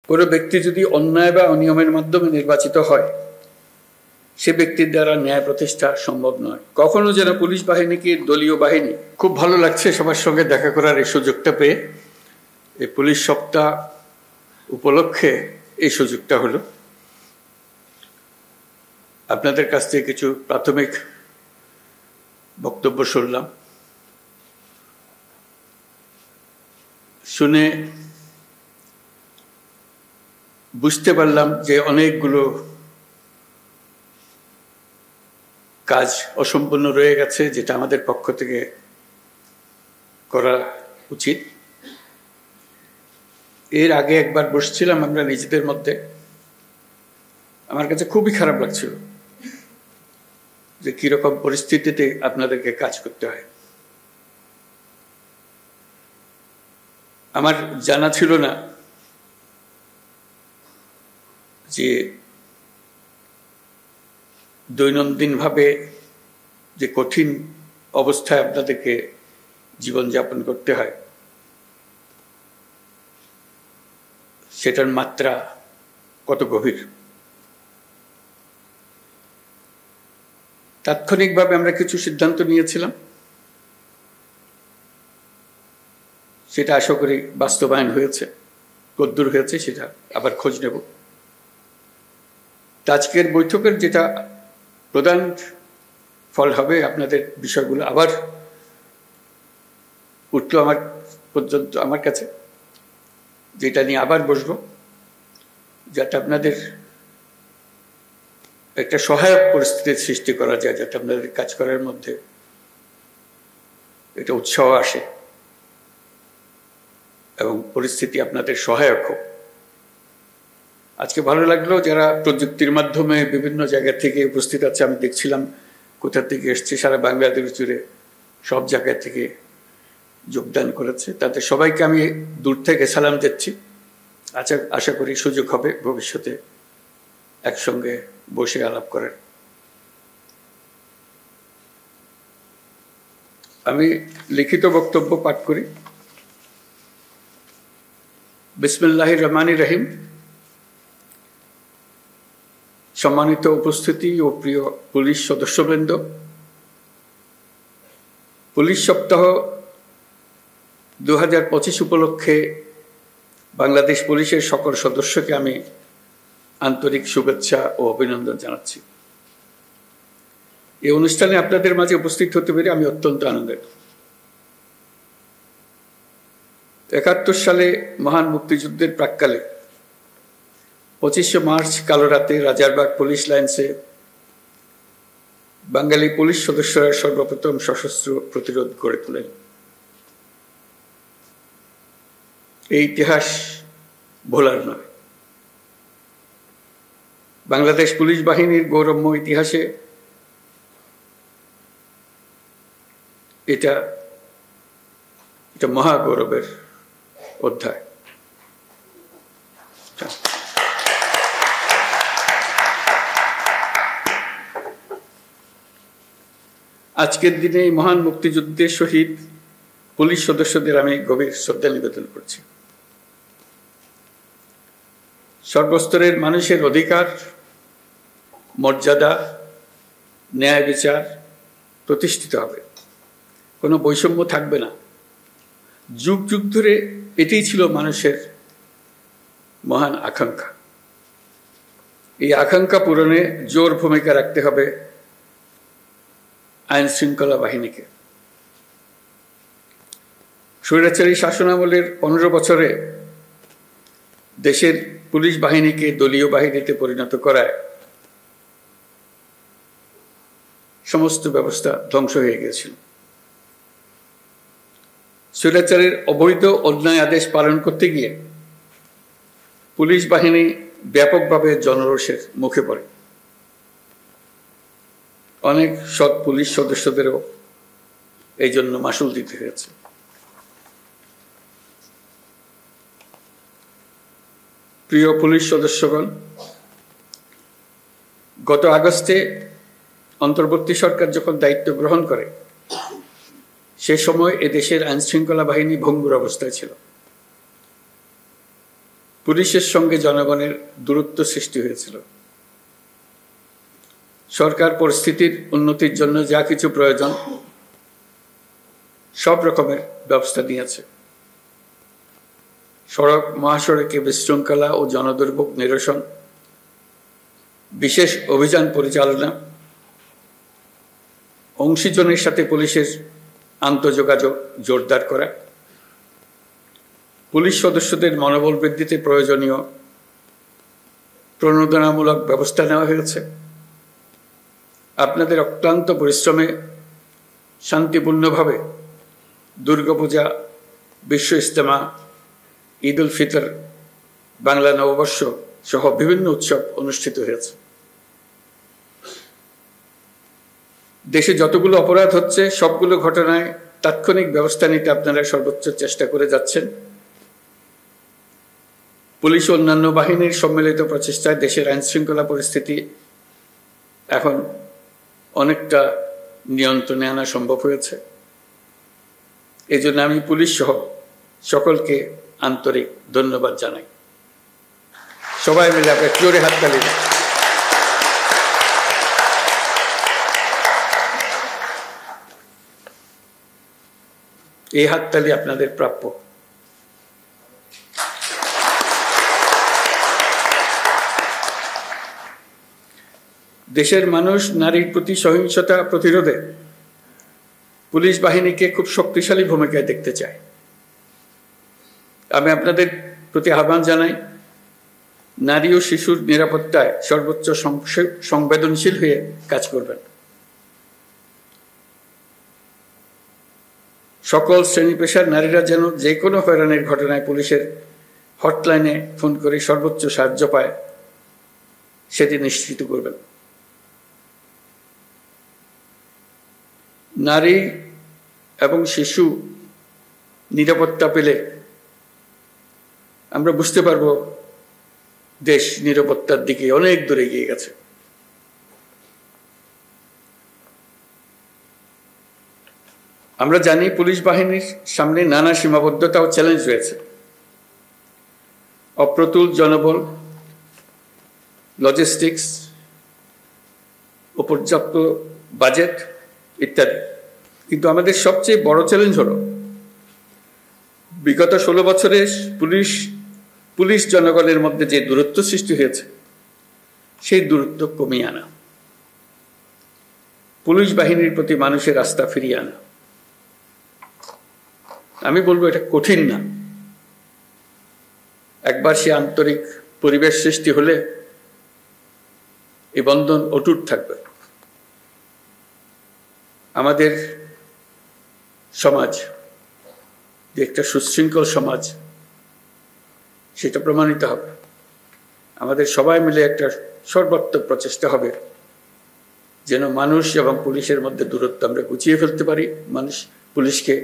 কোনো ব্যক্তি যদি অন্যায় বা অনিয়মের মাধ্যমে নির্বাচিত হয়, সে ব্যক্তির দ্বারা ন্যায় প্রতিষ্ঠা সম্ভব নয়। কখনো যেন পুলিশ বাহিনীকে দলীয় বাহিনী। খুব ভালো লাগছে সবার সঙ্গে দেখা করার এই সুযোগটা পেয়ে। এই পুলিশ সপ্তাহ উপলক্ষে এই সুযোগটা হলো। আপনাদের কাছ থেকে কিছু প্রাথমিক বক্তব্য শুনলাম, শুনে বুঝতে পারলাম যে অনেকগুলো কাজ অসম্পূর্ণ রয়ে গেছে, যেটা আমাদের পক্ষ থেকে করা উচিত। এর আগে একবার বসছিলাম আমরা নিজেদের মধ্যে, আমার কাছে খুবই খারাপ লাগছিল যে কিরকম পরিস্থিতিতে আপনাদেরকে কাজ করতে হয়। আমার জানা ছিল না যে দৈনন্দিনভাবে যে কঠিন অবস্থায় আপনাদেরকে জীবনযাপন করতে হয়, সেটার মাত্রা কত গভীর। তাৎক্ষণিকভাবে আমরা কিছু সিদ্ধান্ত নিয়েছিলাম, সেটা আশা করি বাস্তবায়ন হয়েছে। কদ্দূর হয়েছে সেটা আবার খোঁজ নেব। আজকের বৈঠকের যেটা প্রধান ফল হবে, আপনাদের বিষয়গুলো আবার উঠলো আমার কাছে, যেটা নিয়ে আবার বসবো, যাতে আপনাদের একটা সহায়ক পরিস্থিতির সৃষ্টি করা যায়, যাতে আপনাদের কাজ করার মধ্যে একটা উৎসাহ আসে এবং পরিস্থিতি আপনাদের সহায়ক হোক। আজকে ভালো লাগলো যারা প্রযুক্তির মাধ্যমে বিভিন্ন জায়গা থেকে উপস্থিত আছে। আমি দেখছিলাম কোথা থেকে এসছে, সারা বাংলাদেশ জুড়ে সব জায়গা থেকে যোগদান করেছে। তাদের সবাইকে আমি দূর থেকে সালাম দিচ্ছি। আশা করি সুযোগ হবে ভবিষ্যতে একসঙ্গে বসে আলাপ করার। আমি লিখিত বক্তব্য পাঠ করি। বিসমিল্লাহির রহমানির রহিম। সম্মানিত উপস্থিতি ও প্রিয় পুলিশ সদস্যবৃন্দ, পুলিশ সপ্তাহ 2025 উপলক্ষে বাংলাদেশ পুলিশের সকল সদস্যকে আমি আন্তরিক শুভেচ্ছা ও অভিনন্দন জানাচ্ছি। এই অনুষ্ঠানে আপনাদের মাঝে উপস্থিত হতে পেরে আমি অত্যন্ত আনন্দিত। 71 সালে মহান মুক্তিযুদ্ধের প্রাক্কালে 25শে মার্চ কালো রাতে রাজারবাগ পুলিশ লাইন্সে বাঙালি পুলিশ সদস্যরা সর্বপ্রথম সশস্ত্র প্রতিরোধ গড়ে তোলেন। এই ইতিহাস ভোলার নয়। বাংলাদেশ পুলিশ বাহিনীর গৌরবময় ইতিহাসে এটা মহা গৌরবের অধ্যায়। আজকের দিনে এই মহান মুক্তিযুদ্ধের শহীদ পুলিশ সদস্যদের আমি গভীর শ্রদ্ধা নিবেদন করছি। সর্বস্তরের মানুষের অধিকার, মর্যাদা, ন্যায় বিচার প্রতিষ্ঠিত হবে, কোনো বৈষম্য থাকবে না। যুগ যুগ ধরে এটাই ছিল মানুষের মহান আকাঙ্ক্ষা। এই আকাঙ্ক্ষা পূরণে জোর ভূমিকা রাখতে হবে আইন শৃঙ্খলা বাহিনীকে। স্বৈরাচারী শাসনামলের 15 বছরে দেশের পুলিশ বাহিনীকে দলীয় বাহিনীতে পরিণত করায় সমস্ত ব্যবস্থা ধ্বংস হয়ে গেছিল। স্বৈরাচারের অবৈধ অন্যায় আদেশ পালন করতে গিয়ে পুলিশ বাহিনী ব্যাপকভাবে জনরোষের মুখে পড়ে। অনেক সৎ পুলিশ সদস্যদেরও এই জন্য মাশুল দিতে হয়েছে। প্রিয় পুলিশ সদস্যগণ, গত আগস্টে অন্তর্বর্তী সরকার যখন দায়িত্ব গ্রহণ করে, সে সময় এদেশের আইন শৃঙ্খলা বাহিনী ভঙ্গুর অবস্থায় ছিল। পুলিশের সঙ্গে জনগণের দূরত্ব সৃষ্টি হয়েছিল। সরকার পরিস্থিতির উন্নতির জন্য যা কিছু প্রয়োজন সব রকমের ব্যবস্থা নিয়েছে। সড়ক মহাসড়কে বিশৃঙ্খলা ও জনদুর্ভোগ নিরসন, বিশেষ অভিযান পরিচালনা, অংশীজনের সাথে পুলিশের আন্তঃযোগাযোগ জোরদার করা, পুলিশ সদস্যদের মনোবল বৃদ্ধিতে প্রয়োজনীয় প্রণোদনামূলক ব্যবস্থা নেওয়া হয়েছে। আপনাদের অক্লান্ত পরিশ্রমে শান্তিপূর্ণভাবে দুর্গাপূজা, বিশ্ব ইজতেমা, ঈদ উল ফিতর, বাংলা নববর্ষ সহ বিভিন্ন উৎসব অনুষ্ঠিত হয়েছে। দেশে যতগুলো অপরাধ হচ্ছে সবগুলো ঘটনায় তাৎক্ষণিক ব্যবস্থা নিতে আপনারা সর্বোচ্চ চেষ্টা করে যাচ্ছেন। পুলিশ ও অন্যান্য বাহিনীর সম্মিলিত প্রচেষ্টায় দেশের আইন শৃঙ্খলা পরিস্থিতি এখন অনেকটা নিয়ন্ত্রণে আনা সম্ভব হয়েছে। এই জন্য আমি পুলিশ সহ সকলকে আন্তরিক ধন্যবাদ জানাই। সবাই মিলে আপনার জোরে হাততালি দেন। এই হাততালি আপনাদের প্রাপ্য। দেশের মানুষ নারীর প্রতি সহিংসতা প্রতিরোধে পুলিশ বাহিনীকে খুব শক্তিশালী ভূমিকায় দেখতে চায়। আমি আপনাদের প্রতি আহ্বান জানাই, নারী ও শিশুর নিরাপত্তায় সর্বোচ্চ সংবেদনশীল হয়ে কাজ করবেন। সকল শ্রেণী পেশার নারীরা যেন যে কোনো হয়রানির ঘটনায় পুলিশের হটলাইনে ফোন করে সর্বোচ্চ সাহায্য পায় সেটি নিশ্চিত করবেন। নারী এবং শিশু নিরাপত্তা পেলে আমরা বুঝতে পারব দেশ নিরাপত্তার দিকে অনেক দূরে এগিয়ে গেছে। আমরা জানি পুলিশ বাহিনীর সামনে নানা সীমাবদ্ধতা ও চ্যালেঞ্জ রয়েছে। অপ্রতুল জনবল, লজিস্টিক্স ও পর্যাপ্ত বাজেট ইত্যাদি। কিন্তু আমাদের সবচেয়ে বড় চ্যালেঞ্জ হলো বিগত 16 বছরে পুলিশ জনগণের মধ্যে যে দূরত্ব সৃষ্টি হয়েছে সেই দূরত্ব কমিয়ে আনা, পুলিশ বাহিনীর প্রতি মানুষের আস্থা ফিরিয়ে আনা। আমি বলবো এটা কঠিন না। একবার সে আন্তরিক পরিবেশ সৃষ্টি হলে এই বন্ধন অটুট থাকবে। আমাদের সমাজ যে একটা সুশৃঙ্খল সমাজ সেটা প্রমাণিত হবে। আমাদের সবাই মিলে একটা সর্বাত্মক প্রচেষ্টা হবে যেন মানুষ এবং পুলিশের মধ্যে দূরত্ব আমরা গুছিয়ে ফেলতে পারি। মানুষ পুলিশকে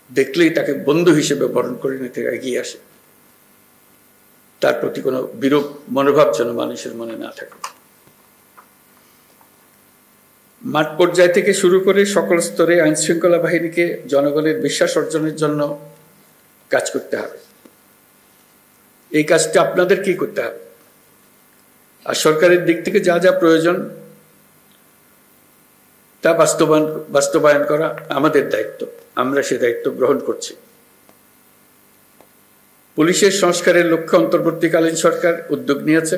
দেখলেই তাকে বন্ধু হিসেবে বরণ করে নিতে এগিয়ে আসে। তার প্রতি কোনো বিরূপ মনোভাব যেন মানুষের মনে না থাকে। মাঠ পর্যায় থেকে শুরু করে সকল স্তরে আইন শৃঙ্খলা বাহিনীকে জনগণের বিশ্বাস অর্জনের জন্য কাজ করতে হবে। এই কাজটা আপনাদেরকেই করতে হবে। আর সরকারের দিক থেকে যা যা প্রয়োজন তা বাস্তবায়ন করা আমাদের দায়িত্ব। আমরা সে দায়িত্ব গ্রহণ করছি। পুলিশের সংস্কারের লক্ষ্যে অন্তর্বর্তীকালীন সরকার উদ্যোগ নিয়েছে।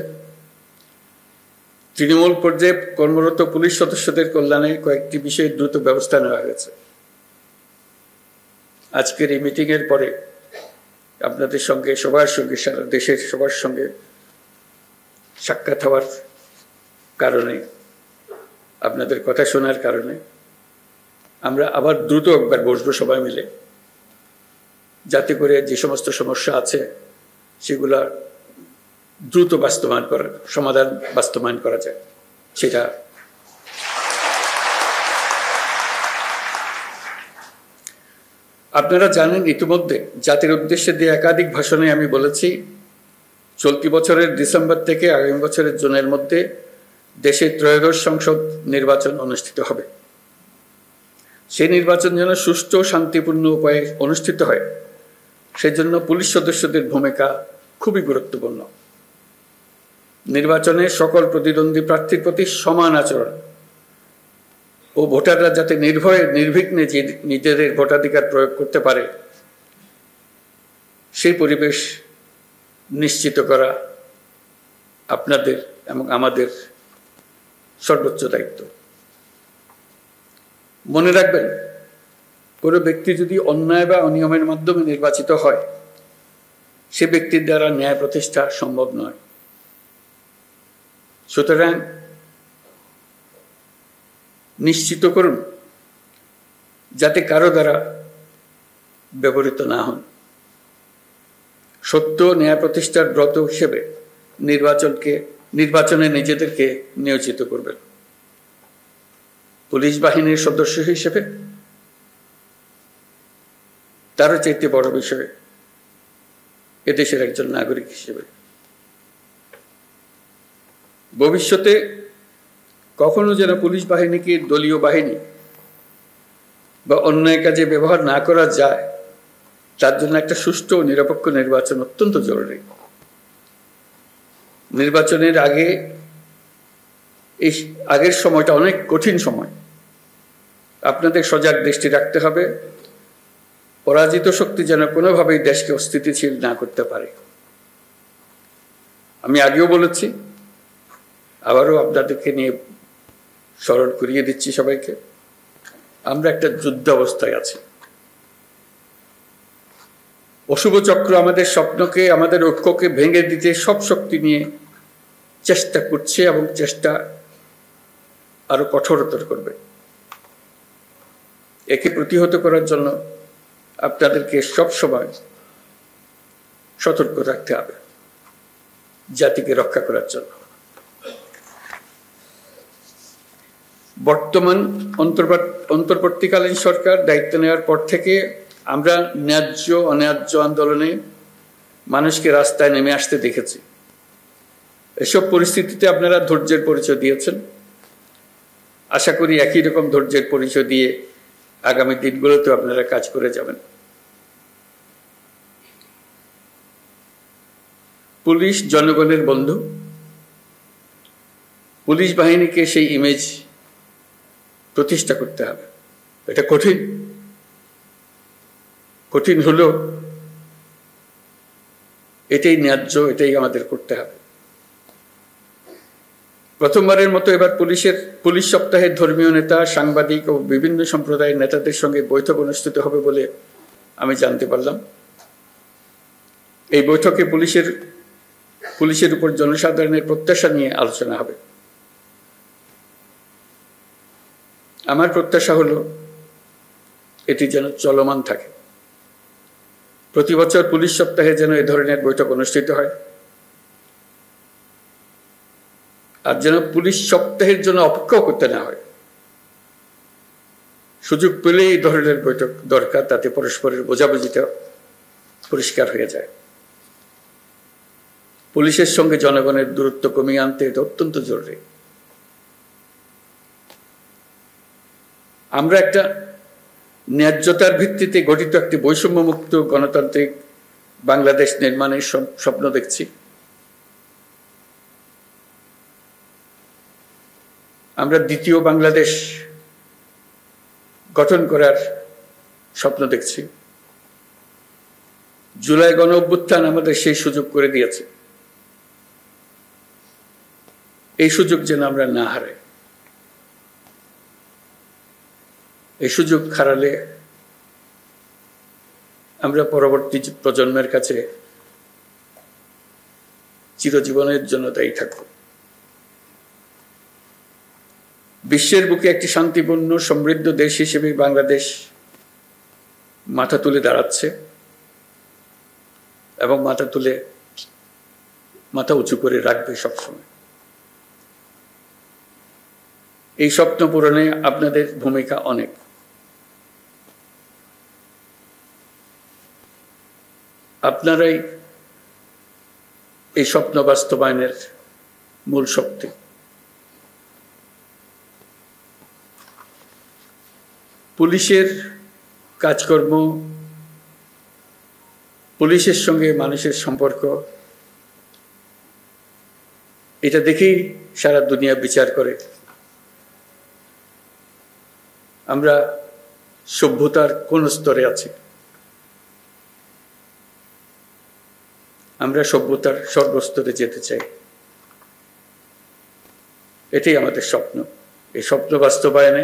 তৃণমূল পর্যায়ে কর্মরত পুলিশ সদস্যদের কল্যাণে কয়েকটি বিষয়ে দ্রুত ব্যবস্থা নেওয়া হয়েছে। আজকের এই মিটিংয়ের পরে আপনাদের সঙ্গে সবার সঙ্গে সারা দেশের সবার সঙ্গে সাক্ষাৎ হওয়ার কারণে, আপনাদের কথা শোনার কারণে আমরা আবার দ্রুত একবার বসবো সবাই মিলে, যাতে করে যে সমস্ত সমস্যা আছে সেগুলা দ্রুত সমাধান বাস্তবায়ন করা যায়। সেটা আপনারা জানেন, ইতিমধ্যে জাতির উদ্দেশ্যে দিয়ে একাধিক ভাষণে আমি বলেছি চলতি বছরের ডিসেম্বর থেকে আগামী বছরের জুনের মধ্যে দেশে ত্রয়োদশ সংসদ নির্বাচন অনুষ্ঠিত হবে। সেই নির্বাচন যেন সুষ্ঠু ও শান্তিপূর্ণ উপায়ে অনুষ্ঠিত হয় সেজন্য পুলিশ সদস্যদের ভূমিকা খুবই গুরুত্বপূর্ণ। নির্বাচনে সকল প্রতিদ্বন্দ্বী প্রার্থীর প্রতি সমান আচরণ ও ভোটাররা যাতে নির্ভয়ে নির্বিঘ্নে নিজেদের ভোটাধিকার প্রয়োগ করতে পারে সেই পরিবেশ নিশ্চিত করা আপনাদের এবং আমাদের সর্বোচ্চ দায়িত্ব। মনে রাখবেন, কোনো ব্যক্তি যদি অন্যায় বা অনিয়মের মাধ্যমে নির্বাচিত হয়, সে ব্যক্তির দ্বারা ন্যায় প্রতিষ্ঠা সম্ভব নয়। সুতরাং নিশ্চিত করুন যাতে কারো দ্বারা ব্যবহৃত না হন। সত্য ন্যায় প্রতিষ্ঠার ব্রত হিসেবে নির্বাচনে নিজেদেরকে নিয়োজিত করবেন। পুলিশ বাহিনীর সদস্য হিসেবে তারও চাইতে বড় বিষয় এদেশের একজন নাগরিক হিসেবে ভবিষ্যতে কখনো যেন পুলিশ বাহিনীকে দলীয় বাহিনী বা অন্যায় কাজে ব্যবহার না করা যায়, তার জন্য একটা সুষ্ঠু ও নিরপেক্ষ নির্বাচন অত্যন্ত জরুরি। নির্বাচনের আগের সময়টা অনেক কঠিন সময়। আপনাদের সজাগ দৃষ্টি রাখতে হবে পরাজিত শক্তি যেন কোনোভাবেই দেশকে অস্থিতিশীল না করতে পারে। আমি আগেও বলেছি, আবারও আপনাদেরকে নিয়ে স্মরণ করিয়ে দিচ্ছি সবাইকে, আমরা একটা যুদ্ধ অবস্থায় আছি। অশুভ চক্র আমাদের স্বপ্নকে, আমাদের ঐক্যকে ভেঙে দিতে সব শক্তি নিয়ে চেষ্টা করছে এবং চেষ্টা আরো কঠোরতর করবে। একে প্রতিহত করার জন্য আপনাদেরকে সব সময় সতর্ক থাকতে হবে জাতিকে রক্ষা করার জন্য। বর্তমান অন্তর্বর্তীকালীন সরকার দায়িত্ব নেওয়ার পর থেকে আমরা ন্যায্য অন্যায্য আন্দোলনে মানুষকে রাস্তায় নেমে আসতে দেখেছি। এসব পরিস্থিতিতে আপনারা ধৈর্যের পরিচয় দিয়েছেন। আশা করি একই রকম ধৈর্যের পরিচয় দিয়ে আগামী দিনগুলোতে আপনারা কাজ করে যাবেন। পুলিশ জনগণের বন্ধু। পুলিশ বাহিনীকে সেই ইমেজ প্রতিষ্ঠা করতে হবে। এটা কঠিন হলেও এটাই ন্যায্য, এটাই আমাদের করতে হবে। প্রথমবারের মতো এবার পুলিশ সপ্তাহে ধর্মীয় নেতা, সাংবাদিক ও বিভিন্ন সম্প্রদায়ের নেতাদের সঙ্গে বৈঠক অনুষ্ঠিত হবে বলে আমি জানতে পারলাম। এই বৈঠকে পুলিশের উপর জনসাধারণের প্রত্যাশা নিয়ে আলোচনা হবে। আমার প্রত্যাশা হলো এটি যেন চলমান থাকে। প্রতি বছর পুলিশ সপ্তাহে যেন এ ধরনের বৈঠক অনুষ্ঠিত হয়, আর যেন পুলিশ সপ্তাহের জন্য অপেক্ষা করতে না হয়। সুযোগ পেলে এই ধরনের বৈঠক দরকার, তাতে পরস্পরের বোঝাবুঝিটা পরিষ্কার হয়ে যায়। পুলিশের সঙ্গে জনগণের দূরত্ব কমিয়ে আনতে এটা অত্যন্ত জরুরি। আমরা একটা ন্যায্যতার ভিত্তিতে গঠিত একটি বৈষম্যমুক্ত গণতান্ত্রিক বাংলাদেশ নির্মাণের স্বপ্ন দেখছি। আমরা দ্বিতীয় বাংলাদেশ গঠন করার স্বপ্ন দেখছি। জুলাই গণ অভ্যুত্থান আমাদের সেই সুযোগ করে দিয়েছে। এই সুযোগ যেন আমরা না হারাই। এই সুযোগ হারালে আমরা পরবর্তী প্রজন্মের কাছে চিরজীবনের জন্য দায়ী থাকব। বিশ্বের বুকে একটি শান্তিপূর্ণ সমৃদ্ধ দেশ হিসেবে বাংলাদেশ মাথা তুলে দাঁড়াচ্ছে এবং মাথা উঁচু করে রাখবে সবসময়। এই স্বপ্ন পূরণে আপনাদের ভূমিকা অনেক। আপনারাই এই স্বপ্ন বাস্তবায়নের মূল শক্তি। পুলিশের কাজকর্ম, পুলিশের সঙ্গে মানুষের সম্পর্ক এটা দেখেই সারা দুনিয়া বিচার করে আমরা সভ্যতার কোন স্তরে আছি। আমরা সভ্যতার সর্বস্তরে যেতে চাই, এটাই আমাদের স্বপ্ন। এই স্বপ্ন বাস্তবায়নে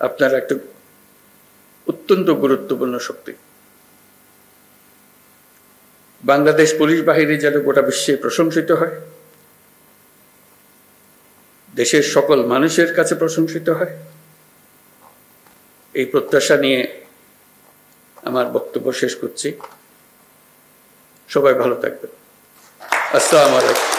আপনারা একটা অত্যন্ত গুরুত্বপূর্ণ শক্তি। বাংলাদেশ পুলিশ বাহিনী যেন গোটা বিশ্বে প্রশংসিত হয়, দেশের সকল মানুষের কাছে প্রশংসিত হয়, এই প্রত্যাশা নিয়ে আমার বক্তব্য শেষ করছি। সবাই ভালো থাকবেন। আসসালামু আলাইকুম।